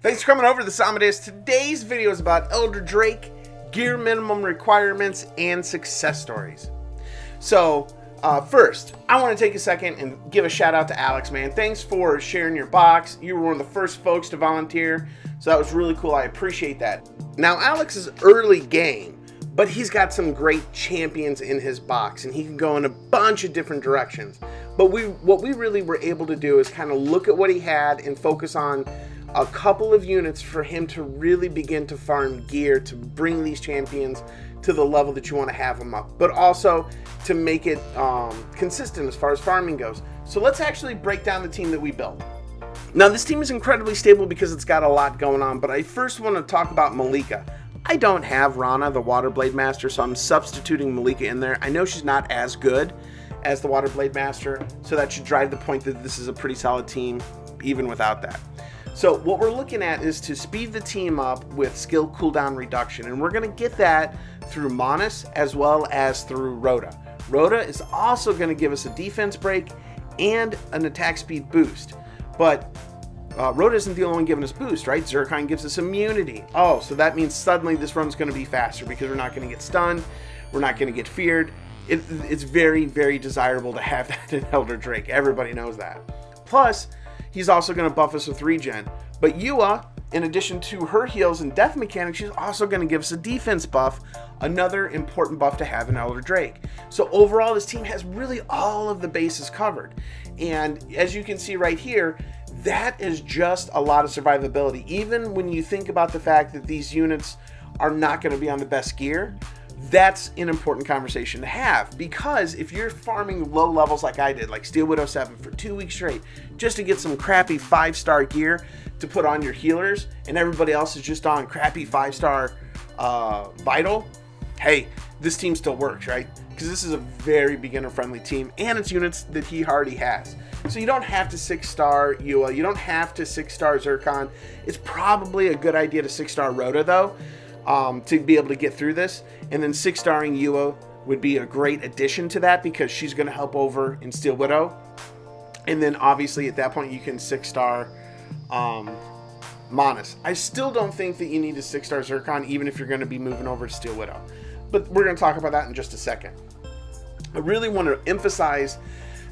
Thanks for coming over to this Amodeus. Today's video is about Elder Drake, gear minimum requirements, and success stories. So, first, I want to take a second and give a shout out to Alex, man. Thanks for sharing your box. You were one of the first folks to volunteer, so that was really cool. I appreciate that. Now, Alex is early game, but he's got some great champions in his box, and he can go in a bunch of different directions. But what we really were able to do is kind of look at what he had and focus on a couple of units for him to really begin to farm gear to bring these champions to the level that you want to have them up, but also to make it consistent as far as farming goes. So let's actually break down the team that we built. Now, this team is incredibly stable because it's got a lot going on, but I first want to talk about Malika. I don't have Rana, the Water Blade Master, so I'm substituting Malika in there. I know she's not as good as the Water Blade Master, so that should drive the point that this is a pretty solid team even without that. So what we're looking at is to speed the team up with skill cooldown reduction, and we're going to get that through Amodeus as well as through Rota. Rota is also going to give us a defense break and an attack speed boost, but Rota isn't the only one giving us boost, right? Zircon gives us immunity. Oh, so that means suddenly this run's going to be faster because we're not going to get stunned, we're not going to get feared. It's very, very desirable to have that in Elder Drake. Everybody knows that. Plus, he's also going to buff us with regen. But Yua, in addition to her heals and death mechanics, she's also going to give us a defense buff, another important buff to have in Elder Drake. So overall, this team has really all of the bases covered. And as you can see right here, that is just a lot of survivability. Even when you think about the fact that these units are not going to be on the best gear, that's an important conversation to have, because if you're farming low levels like I did, like Steel Widow 7 for 2 weeks straight, just to get some crappy 5-star gear to put on your healers, and everybody else is just on crappy 5-star Vital, hey, this team still works, right? Because this is a very beginner-friendly team, and it's units that he already has. So you don't have to 6-star Yua, you don't have to 6-star Zircon. It's probably a good idea to 6-star Rota, though, to be able to get through this. And then 6-starring Yua would be a great addition to that because she's going to help over in Steel Widow. And then obviously at that point you can 6-star Amodeus. I still don't think that you need to 6-star Zircon even if you're going to be moving over to Steel Widow. But we're going to talk about that in just a second. I really want to emphasize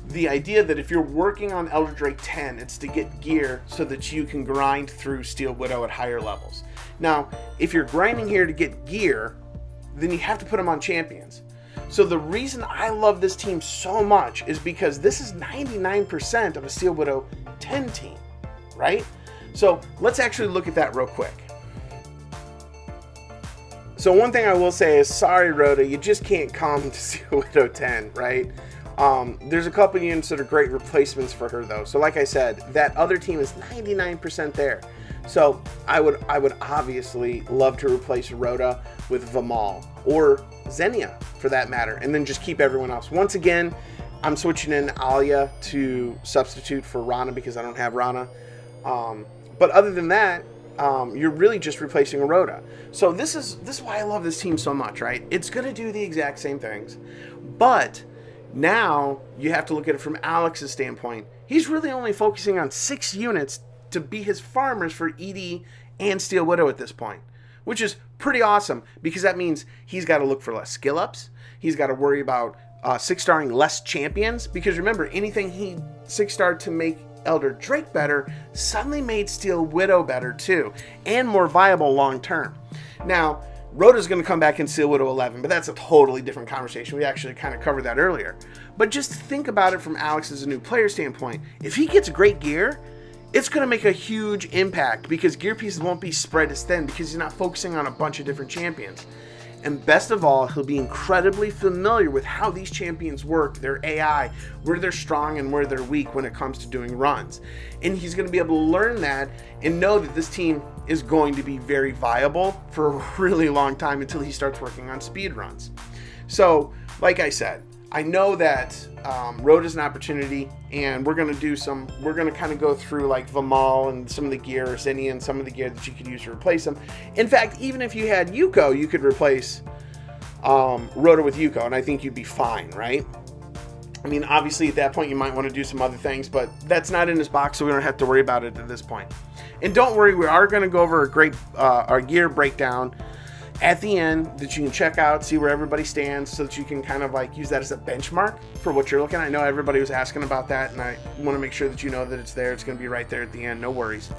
the idea that if you're working on Elder Drake 10, it's to get gear so that you can grind through Steel Widow at higher levels. Now, if you're grinding here to get gear, then you have to put them on champions. So the reason I love this team so much is because this is 99% of a Steel Widow 10 team, right? So let's actually look at that real quick. So one thing I will say is, sorry Rota, you just can't come to Steel Widow 10, right? There's a couple units that are great replacements for her though. So like I said, that other team is 99% there. So I would obviously love to replace Rota with Vamal or Xenia for that matter, and then just keep everyone else. Once again, I'm switching in Alia to substitute for Rana because I don't have Rana. But other than that, you're really just replacing a Rota. So this is why I love this team so much, right? It's going to do the exact same things, but now you have to look at it from Alex's standpoint. He's really only focusing on 6 units to be his farmers for ED and Steel Widow at this point, which is pretty awesome because that means he's got to look for less skill ups. He's got to worry about 6-starring less champions, because remember, anything he 6-starred to make Elder Drake better suddenly made Steel Widow better too, and more viable long term. Now, Rota's going to come back in Steel Widow 11, but that's a totally different conversation. We actually kind of covered that earlier. But just think about it from Alex as a new player standpoint. If he gets great gear, it's going to make a huge impact because gear pieces won't be spread as thin because he's not focusing on a bunch of different champions. And best of all, he'll be incredibly familiar with how these champions work, their AI, where they're strong and where they're weak when it comes to doing runs. And he's going to be able to learn that and know that this team is going to be very viable for a really long time until he starts working on speed runs. So, like I said, I know that Rota's an opportunity, and we're going to kind of go through like Vamal and some of the gear, Xenia and some of the gear that you could use to replace them. In fact, even if you had Yuko, you could replace Rota with Yuko, and I think you'd be fine, right? I mean, obviously at that point you might want to do some other things, but that's not in his box, so we don't have to worry about it at this point. And don't worry, we are going to go over our gear breakdown at the end that you can check out, see where everybody stands, so that you can kind of like use that as a benchmark for what you're looking at. I know everybody was asking about that, and I want to make sure that you know that it's there. It's going to be right there at the end, no worries.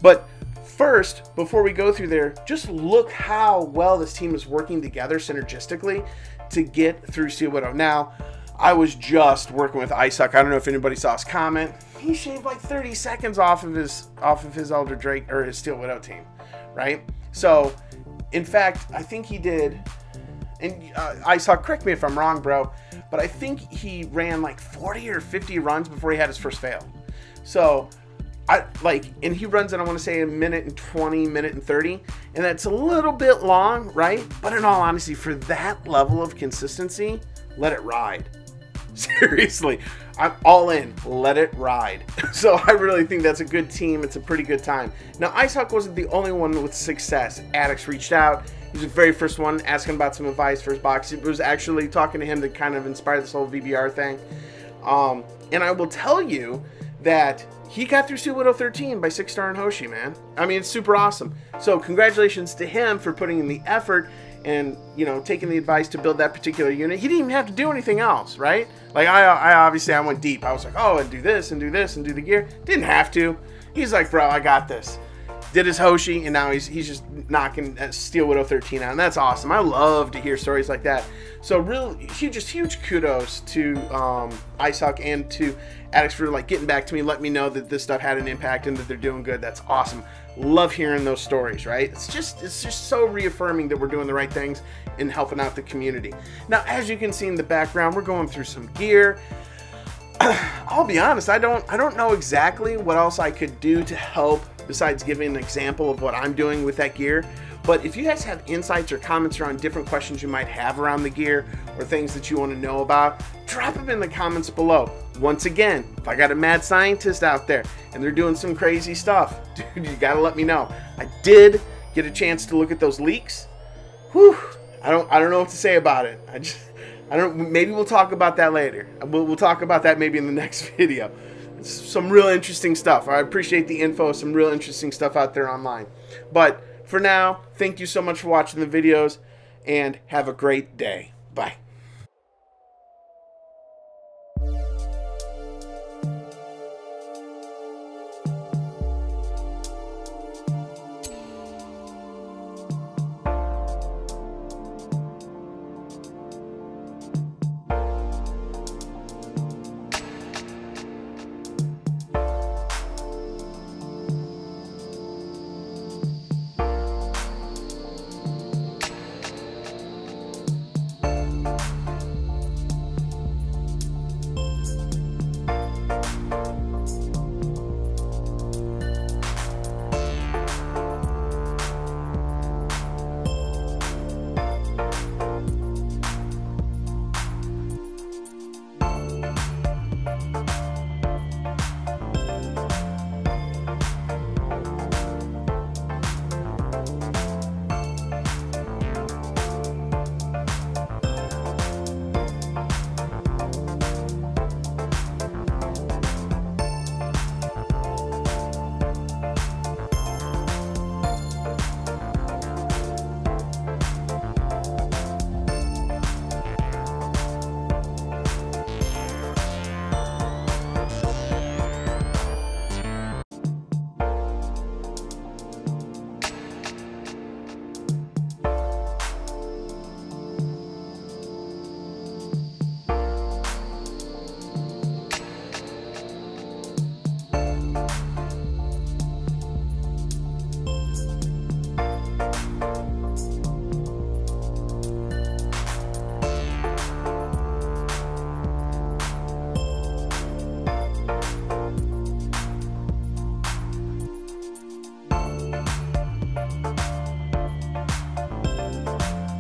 But first, before we go through there, just look how well this team is working together synergistically to get through Steel Widow. Now, I was just working with Icehuck. I don't know if anybody saw his comment. He shaved like 30 seconds off of his Elder Drake or his Steel Widow team, right? So, in fact, I think he did, and Icehuck, correct me if I'm wrong, bro, but I think he ran like 40 or 50 runs before he had his first fail. So, and he runs it, I want to say, a minute and 20, minute and 30, and that's a little bit long, right? But in all honesty, for that level of consistency, let it ride. Seriously, I'm all in. Let it ride. So I really think that's a good team. It's a pretty good time. Now, Icehuck wasn't the only one with success. Addicts reached out. He was the very first one asking about some advice for his box. It was actually talking to him that kind of inspired this whole VBR thing. And I will tell you that he got through Steel Widow 13 by 6-star and Hoshi, man. I mean, it's super awesome. So congratulations to him for putting in the effort and, you know, taking the advice to build that particular unit. He didn't even have to do anything else, right? Like, I obviously, I went deep. I was like, oh, and do this, and do this, and do the gear. Didn't have to. He's like, bro, I got this. Did his Hoshi, and now he's just knocking Steel Widow 13 out, and that's awesome. I love to hear stories like that. So huge kudos to Icehuck and to Addicts for like getting back to me, letting me know that this stuff had an impact and that they're doing good. That's awesome. Love hearing those stories, right? It's just so reaffirming that we're doing the right things and helping out the community. Now, as you can see in the background, we're going through some gear. I'll be honest, I don't know exactly what else I could do to help besides giving an example of what I'm doing with that gear. But if you guys have insights or comments around different questions you might have around the gear or things that you want to know about, drop them in the comments below. Once again, if I got a mad scientist out there and they're doing some crazy stuff, dude, you gotta let me know. I did get a chance to look at those leaks. Whew, I don't know what to say about it. Maybe we'll talk about that later. We'll talk about that maybe in the next video. It's some real interesting stuff. I appreciate the info. Some real interesting stuff out there online. But for now, thank you so much for watching the videos, and have a great day. Bye.